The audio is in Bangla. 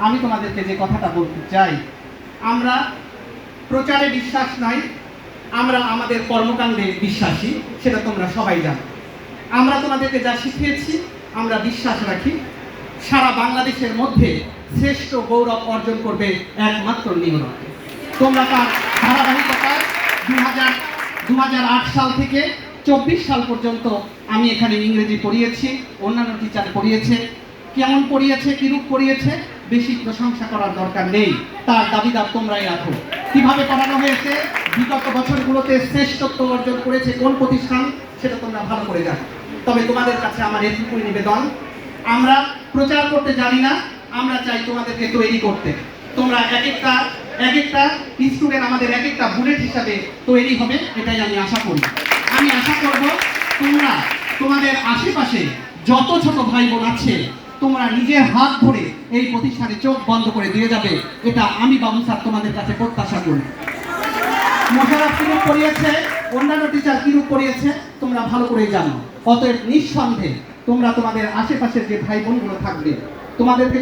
আমি তোমাদেরকে যে কথাটা বলতে চাই, আমরা প্রচারে বিশ্বাস নাই, আমরা আমাদের কর্মকাণ্ডে বিশ্বাসী, সেটা তোমরা সবাই জানো। আমরা তোমাদেরকে যা শিখিয়েছি, আমরা বিশ্বাস রাখি সারা বাংলাদেশের মধ্যে শ্রেষ্ঠ গৌরব অর্জন করবে একমাত্র নিউরকে। তোমরা তার ধারাবাহিকতায় 2008 সাল থেকে 24 সাল পর্যন্ত আমি এখানে ইংরেজি পড়িয়েছি, অন্যান্য টিচার পড়িয়েছে। কেমন পড়িয়েছে, কিরূপ পড়িয়েছে, বেশি প্রশংসা করার দরকার নেই, তার দাবিদার তোমরাই রাখো। কিভাবে পড়ানো হয়েছে, বিগত বছরগুলোতে শ্রেষ্ঠত্ব অর্জন করেছে কোন প্রতিষ্ঠান, সেটা তোমরা ভালো করে জানো। তবে তোমাদের কাছে আমার এটুকুই নিবেদন, আমরা প্রচার করতে জানি না, আমরা চাই তোমাদেরকে তৈরি করতে। তোমরা এক একটা স্টুডেন্ট আমাদের এক একটা বুলেট হিসাবে তৈরি হবে, এটাই আমি আশা করি। আমি আশা করব তোমরা তোমাদের আশেপাশে যত ছোট ভাই বোন আছে, তোমরা নিজের হাত ধরে এই প্রতিষ্ঠানে চোখ বন্ধ করে দিয়ে যাবে, এটা আমি বাবু স্যার তোমাদের কাছে প্রত্যাশা করি। মোশাররফ কিরূপ পড়িয়েছে, অন্যান্য টিচার কিরূপ পড়িয়েছে, তোমরা ভালো করে জানো। অতএব নিঃসন্দেহে তোমরা তোমাদের আশেপাশের যে ভাই বোনগুলো থাকবে, তোমাদেরকে